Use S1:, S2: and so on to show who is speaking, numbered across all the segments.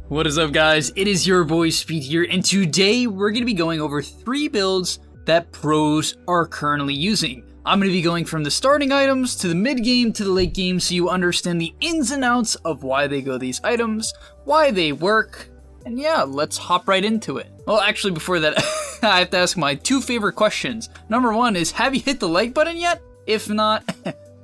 S1: What is up, guys? It is your boy Speed here, and today we're going to be going over 3 builds that pros are currently using. I'm going to be going from the starting items to the mid game to the late game so you understand the ins and outs of why they go these items, why they work, and yeah, let's hop right into it. Well, actually before that, I have to ask my 2 favorite questions. Number 1 is, have you hit the like button yet? If not,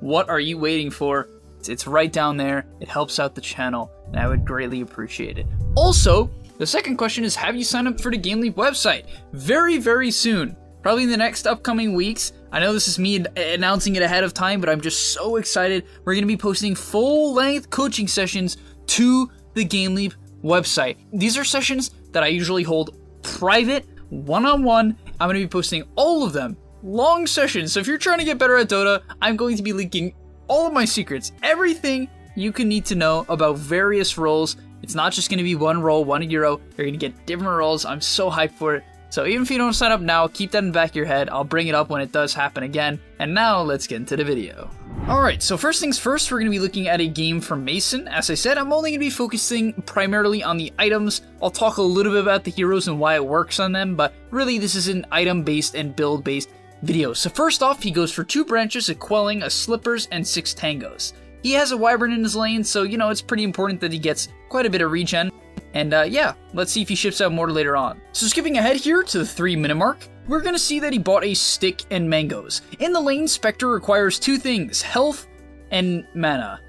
S1: what are you waiting for? It's right down there. It helps out the channel, and I would greatly appreciate it. Also, the second question is, have you signed up for the GameLeap website? Very, very soon. Probably in the next upcoming weeks. I know this is me announcing it ahead of time, but I'm just so excited. We're going to be posting full-length coaching sessions to the GameLeap website. These are sessions that I usually hold private, one-on-one. I'm going to be posting all of them. Long sessions. So if you're trying to get better at Dota, I'm going to be linking all of my secrets, everything you can need to know about various roles. It's not just going to be one role, 1 euro. You're going to get different roles. I'm so hyped for it. So even if you don't sign up now, keep that in the back of your head. I'll bring it up when it does happen again. And now let's get into the video. Alright, so first things first, we're going to be looking at a game from Mason. As I said, I'm only going to be focusing primarily on the items. I'll talk a little bit about the heroes and why it works on them, but really this is an item-based and build-based video. So first off, he goes for 2 branches, a quelling, a slippers, and 6 tangos. He has a wyvern in his lane, so you know it's pretty important that he gets quite a bit of regen. And yeah, let's see if he ships out more later on. So skipping ahead here to the 3 minute mark, we're gonna see that he bought a stick and mangoes. In the lane, Spectre requires 2 things, health and mana.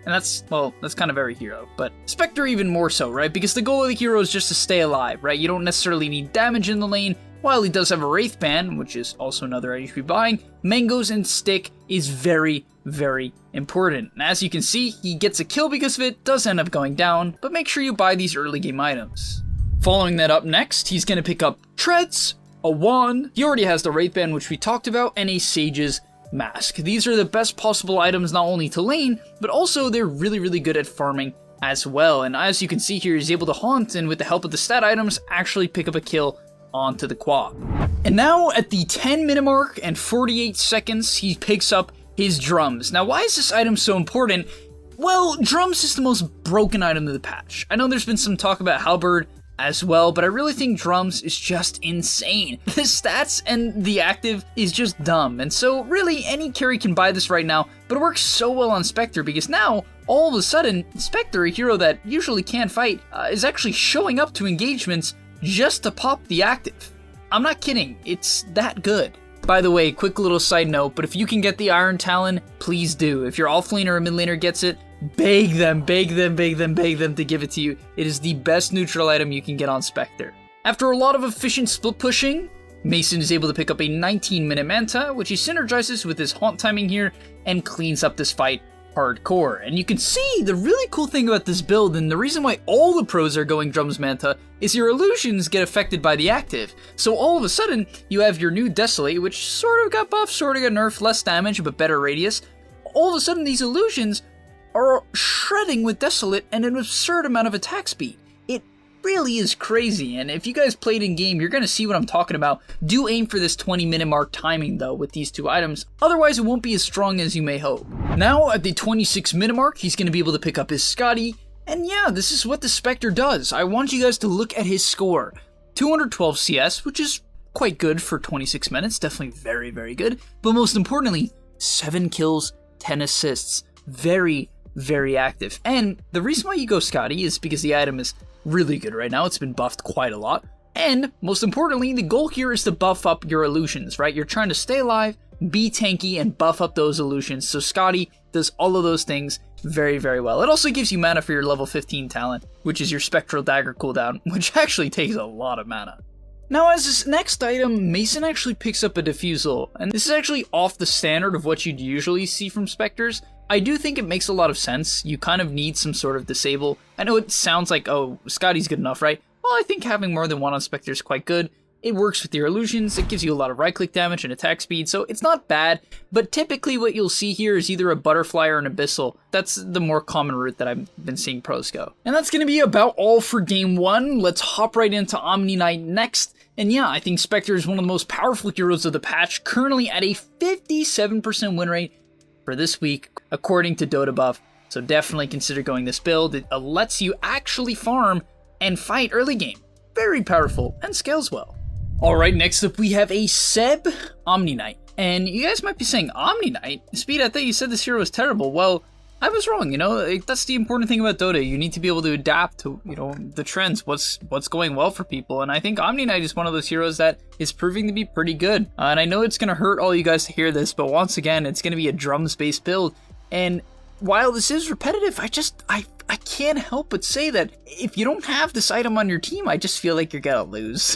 S1: And that's, well, that's kind of every hero, but Spectre even more so, right? Because the goal of the hero is just to stay alive, right? You don't necessarily need damage in the lane. While he does have a Wraith Band, which is also another item you should be buying, mangoes and stick is very, very important. And as you can see, he gets a kill because of it, does end up going down, but make sure you buy these early game items. Following that up next, he's going to pick up treads, a wand, he already has the Wraith Band, which we talked about, and a Sage's Mask. These are the best possible items not only to lane, but also they're really, really good at farming as well. And as you can see here, he's able to haunt, and with the help of the stat items, actually pick up a kill onto the quad. And now at the 10 minute mark and 48 seconds, he picks up his drums. Now, why is this item so important? Well, drums is the most broken item of the patch. I know there's been some talk about halberd as well, but I really think drums is just insane. The stats and the active is just dumb, and so really any carry can buy this right now, but it works so well on Spectre because now all of a sudden Spectre, a hero that usually can't fight, is actually showing up to engagements just to pop the active. I'm not kidding, it's that good. By the way, quick little side note, but if you can get the Iron Talon, please do. If your offlaner or mid laner gets it, beg them to give it to you. It is the best neutral item you can get on Spectre. After a lot of efficient split pushing, Mason is able to pick up a 19 minute Manta, which he synergizes with his haunt timing here and cleans up this fight hardcore. And you can see the really cool thing about this build, and the reason why all the pros are going drums Manta, is your illusions get affected by the active. So all of a sudden, you have your new Desolate, which sort of got buffed, sort of got nerfed, less damage, but better radius. All of a sudden, these illusions are shredding with Desolate and an absurd amount of attack speed. It really is crazy, and if you guys played in game, you're going to see what I'm talking about. Do aim for this 20 minute mark timing though with these 2 items, otherwise it won't be as strong as you may hope. Now at the 26 minute mark, he's going to be able to pick up his Scotty, and yeah, this is what the Spectre does. I want you guys to look at his score. 212 CS, which is quite good for 26 minutes, definitely very, very good, but most importantly, 7 kills, 10 assists, very, very active. And the reason why you go Scotty is because the item is really good right now. It's been buffed quite a lot. And most importantly, the goal here is to buff up your illusions, right? You're trying to stay alive, be tanky, and buff up those illusions. So Scotty does all of those things very, very well. It also gives you mana for your level 15 talent, which is your Spectral Dagger cooldown, which actually takes a lot of mana. Now as this next item, Mason actually picks up a Diffusal, and this is actually off the standard of what you'd usually see from Spectres. I do think it makes a lot of sense. You kind of need some sort of disable. I know it sounds like, oh, Scotty's good enough, right? Well, I think having more than 1 on Spectre is quite good. It works with your illusions, it gives you a lot of right-click damage and attack speed, so it's not bad, but typically what you'll see here is either a Butterfly or an Abyssal. That's the more common route that I've been seeing pros go. And that's going to be about all for Game 1. Let's hop right into Omni Knight next. And yeah, I think Spectre is one of the most powerful heroes of the patch, currently at a 57% win rate for this week, according to Dota Buff. So definitely consider going this build. It lets you actually farm and fight early game. Very powerful and scales well. Alright, next up we have a Seb Omni Knight. And you guys might be saying, Omni Knight? Speed, I thought you said this hero was terrible. Well, I was wrong, you know, that's the important thing about Dota. You need to be able to adapt to, you know, the trends, what's going well for people. And I think Omni Knight is one of those heroes that is proving to be pretty good. And I know it's going to hurt all you guys to hear this, but once again, it's going to be a drums-based build. And while this is repetitive, I can't help but say that if you don't have this item on your team, I just feel like you're gonna lose.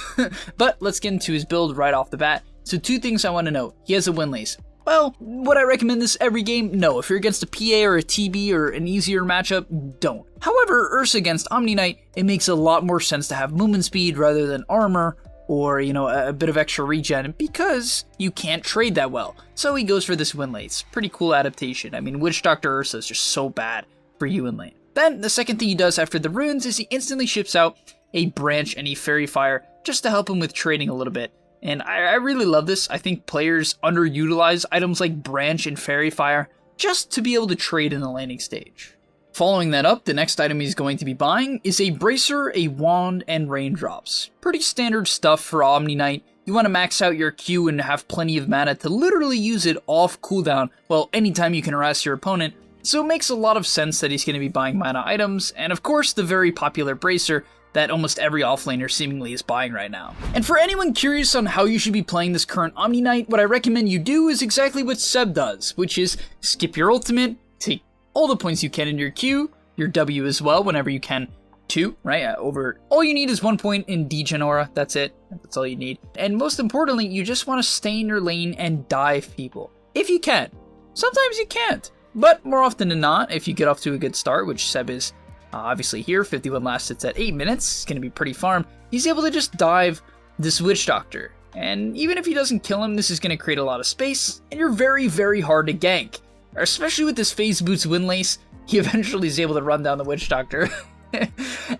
S1: But let's get into his build right off the bat. So 2 things I want to note. He has a win lace. Well, would I recommend this every game? No. If you're against a PA or a TB or an easier matchup, don't. However, Ursa against Omni Knight, it makes a lot more sense to have movement speed rather than armor, or, you know, a bit of extra regen, because you can't trade that well. So he goes for this win lace. Pretty cool adaptation. I mean, Witch Doctor Ursa is just so bad for you in lane. Then, the second thing he does after the runes is he instantly ships out a branch and a fairy fire just to help him with trading a little bit. And I really love this. I think players underutilize items like branch and fairy fire just to be able to trade in the laning stage. Following that up, the next item he's going to be buying is a bracer, a wand, and raindrops. Pretty standard stuff for Omni Knight. You want to max out your Q and have plenty of mana to literally use it off cooldown, well, anytime you can harass your opponent. So it makes a lot of sense that he's going to be buying mana items, and of course the very popular bracer that almost every offlaner seemingly is buying right now. And for anyone curious on how you should be playing this current Omni Knight, what I recommend you do is exactly what Seb does, which is skip your ultimate, take all the points you can in your Q, your W as well whenever you can too, right? All you need is 1 point in Degen Aura, that's it, that's all you need. And most importantly, you just want to stay in your lane and dive people. If you can. Sometimes you can't. But more often than not, if you get off to a good start, which Seb is obviously here, 51 last hits at 8 minutes, it's going to be pretty farm, he's able to just dive this Witch Doctor. And even if he doesn't kill him, this is going to create a lot of space, and you're very, very hard to gank. Especially with this Phase Boots win lace, he eventually is able to run down the Witch Doctor.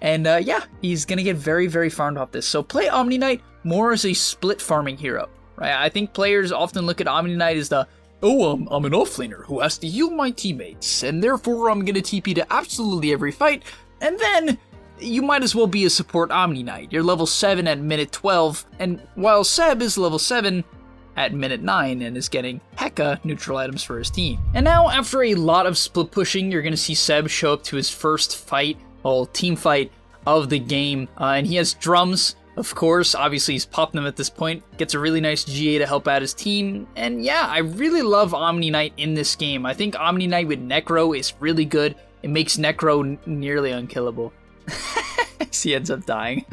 S1: And yeah, he's going to get very, very farmed off this. So play Omni Knight more as a split farming hero, right? I think players often look at Omni Knight as the, oh, I'm an offlaner who has to heal my teammates, and therefore I'm going to TP to absolutely every fight, and then you might as well be a support Omni Knight. You're level 7 at minute 12, and while Seb is level 7 at minute 9 and is getting hecka neutral items for his team. And now, after a lot of split pushing, you're going to see Seb show up to his first fight, well, team fight of the game, and he has drums. Of course, obviously he's popped them at this point, gets a really nice GA to help out his team, and yeah, I really love Omni Knight in this game. I think Omni Knight with Necro is really good. It makes Necro nearly unkillable. He ends up dying.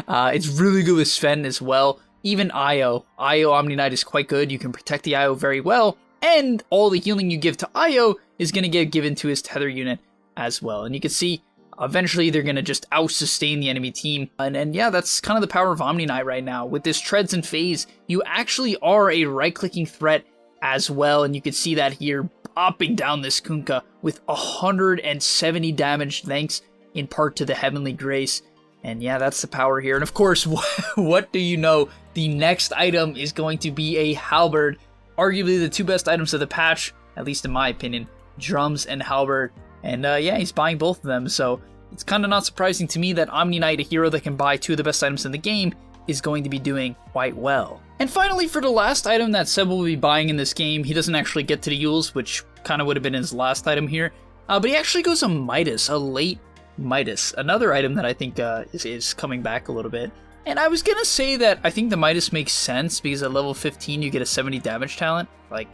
S1: It's really good with Sven as well. Even Io Omni Knight is quite good. You can protect the Io very well, and all the healing you give to Io is going to get given to his tether unit as well. And you can see eventually they're going to just out-sustain the enemy team. And yeah, that's kind of the power of Omni Knight right now. With this Treads and Phase, you actually are a right-clicking threat as well. And you can see that here, bopping down this Kunkka with 170 damage, thanks in part to the Heavenly Grace. And yeah, that's the power here. And of course, what do you know? The next item is going to be a Halberd. Arguably the 2 best items of the patch, at least in my opinion, drums and Halberd. And yeah, he's buying both of them, so it's kind of not surprising to me that Omni Knight, a hero that can buy 2 of the best items in the game, is going to be doing quite well. And finally, for the last item that Seb will be buying in this game, he doesn't actually get to the Yules, which kind of would have been his last item here, but he actually goes a Midas, a late Midas, another item that I think is coming back a little bit. And I was gonna say that I think the Midas makes sense because at level 15 you get a 70 damage talent. Like,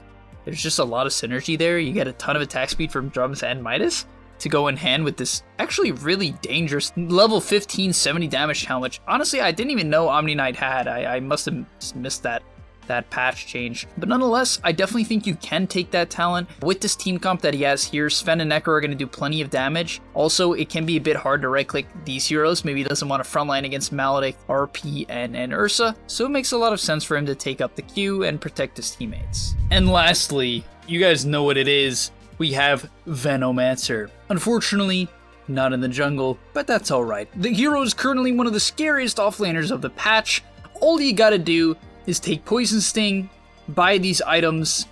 S1: there's just a lot of synergy there. You get a ton of attack speed from drums and Midas to go in hand with this actually really dangerous level 15 70 damage talent, which honestly I didn't even know Omni Knight had. I must have just missed that patch change. But nonetheless, I definitely think you can take that talent. With this team comp that he has here, Sven and Necro are going to do plenty of damage. Also, it can be a bit hard to right-click these heroes. Maybe he doesn't want to frontline against Maledict, RP, and Ursa, so it makes a lot of sense for him to take up the Q and protect his teammates. And lastly, you guys know what it is. We have Venomancer. Unfortunately, not in the jungle, but that's alright. The hero is currently one of the scariest offlaners of the patch. All you gotta do is take Poison Sting, buy these items,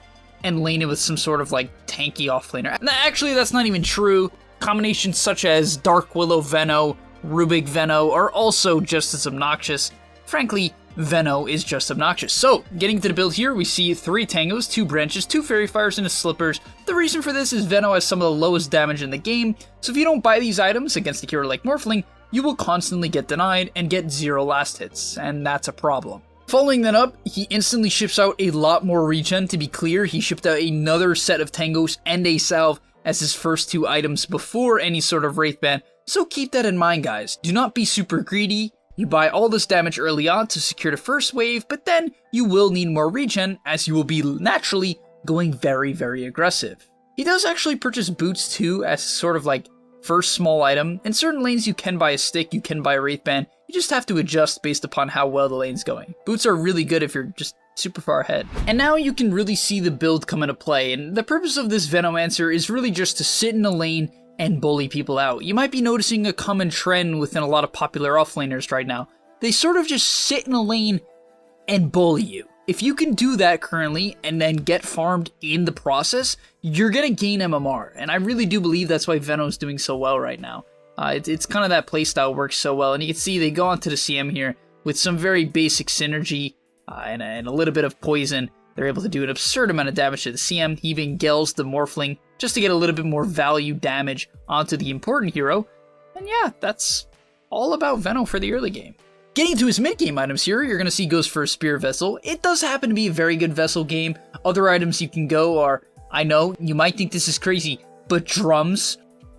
S1: and lane it with some sort of like tanky offlaner. Actually, that's not even true. Combinations such as Dark Willow Veno Rubik, Veno are also just as obnoxious. Frankly, Veno is just obnoxious. So, getting to the build here, we see 3 Tangos, 2 Branches, 2 Fairy Fires, and a Slippers. The reason for this is Veno has some of the lowest damage in the game, so if you don't buy these items against a hero like Morphling, you will constantly get denied and get 0 last hits, and that's a problem. Following that up, he instantly ships out a lot more regen. To be clear, he shipped out another set of Tangos and a Salve as his first 2 items before any sort of Wraith ban, so keep that in mind, guys. Do not be super greedy. You buy all this damage early on to secure the first wave, but then you will need more regen as you will be naturally going very, very aggressive. He does actually purchase boots too as sort of like first small item. In certain lanes you can buy a stick, you can buy a Wraith Band, you just have to adjust based upon how well the lane's going. Boots are really good if you're just super far ahead. And now you can really see the build come into play, and the purpose of this Venomancer is really just to sit in a lane and bully people out. You might be noticing a common trend within a lot of popular offlaners right now. They sort of just sit in a lane and bully you. If you can do that currently and then get farmed in the process, you're gonna gain MMR. And I really do believe that's why Veno's doing so well right now. It's kind of that playstyle works so well. And you can see they go onto the CM here with some very basic synergy and a little bit of poison. They're able to do an absurd amount of damage to the CM. He even gels the Morphling just to get a little bit more value damage onto the important hero. And yeah, that's all about Veno for the early game. Getting to his mid-game items here, you're going to see goes for a Spear Vessel. It does happen to be a very good Vessel game. Other items you can go are, I know, you might think this is crazy, but drums.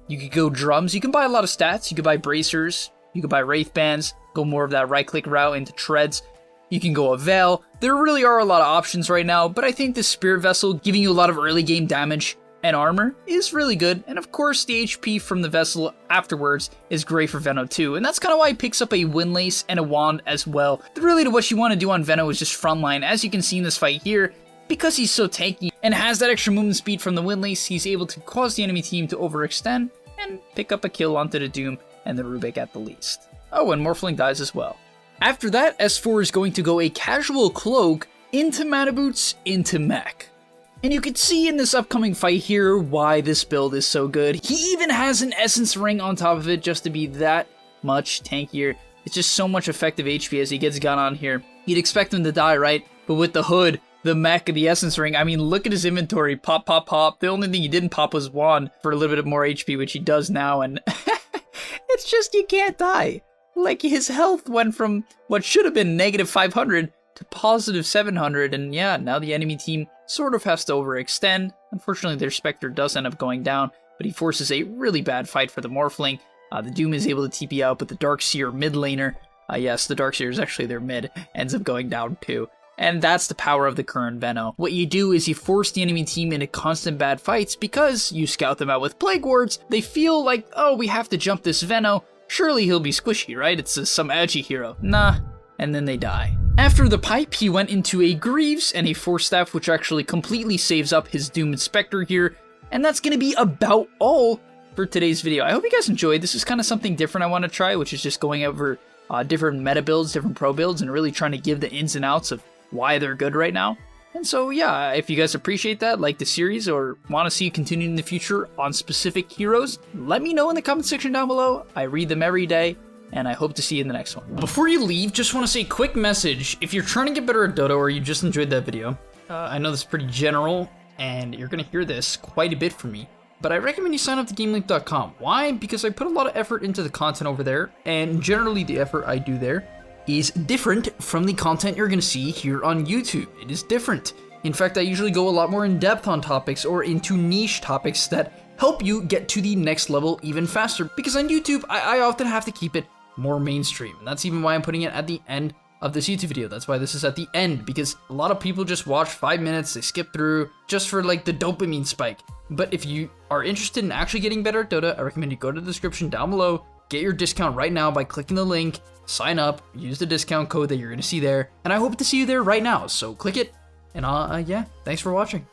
S1: You could go drums. You can buy a lot of stats. You could buy bracers. You could buy Wraith Bands. Go more of that right-click route into treads. You can go a Veil. There really are a lot of options right now, but I think the Spirit Vessel giving you a lot of early game damage and armor is really good, and of course the HP from the Vessel afterwards is great for Veno too, and that's kind of why he picks up a Windlace and a Wand as well. Really what you want to do on Veno is just frontline, as you can see in this fight here, because he's so tanky and has that extra movement speed from the Windlace, he's able to cause the enemy team to overextend and pick up a kill onto the Doom and the Rubik at the least. Oh, and Morphling dies as well. After that, S4 is going to go a casual cloak into Mana Boots into Mech. And you can see in this upcoming fight here why this build is so good. He even has an Essence Ring on top of it just to be that much tankier. It's just so much effective HP as he gets gun on here. You'd expect him to die, right? But with the hood, the Mech, the Essence Ring, I mean, look at his inventory. Pop, pop, pop. The only thing he didn't pop was Wand for a little bit more HP, which he does now. And it's just, you can't die. Like, his health went from what should have been negative 500 to positive 700, and yeah, now the enemy team sort of has to overextend. Unfortunately, their Spectre does end up going down, but he forces a really bad fight for the Morphling. The Doom is able to TP out, but the Darkseer mid laner, yes, the Darkseer is actually their mid, ends up going down too. And that's the power of the current Veno. What you do is you force the enemy team into constant bad fights because you scout them out with Plague Wards. They feel like, oh, we have to jump this Veno. Surely he'll be squishy, right? It's some edgy hero. Nah. And then they die. After the pipe, he went into a Greaves and a Force Staff, which actually completely saves up his Doom and Spectre here. And that's going to be about all for today's video. I hope you guys enjoyed. This is kind of something different I want to try, which is just going over different meta builds, different pro builds, and really trying to give the ins and outs of why they're good right now. And so yeah, if you guys appreciate that, like the series, or want to see it continue in the future on specific heroes, let me know in the comment section down below. I read them every day, and I hope to see you in the next one. Before you leave, just want to say a quick message. If you're trying to get better at Dota, or you just enjoyed that video, I know this is pretty general, and you're going to hear this quite a bit from me, but I recommend you sign up to GameLeap.com. Why? Because I put a lot of effort into the content over there, and generally the effort I do there is different from the content you're going to see here on YouTube. It is different. In fact, I usually go a lot more in depth on topics or into niche topics that help you get to the next level even faster. Because on YouTube, I often have to keep it more mainstream. And that's even why I'm putting it at the end of this YouTube video. That's why this is at the end, because a lot of people just watch 5 minutes, they skip through just for like the dopamine spike. But if you are interested in actually getting better at Dota, I recommend you go to the description down below, get your discount right now by clicking the link, sign up, use the discount code that you're going to see there, and I hope to see you there right now. So click it, and yeah, thanks for watching.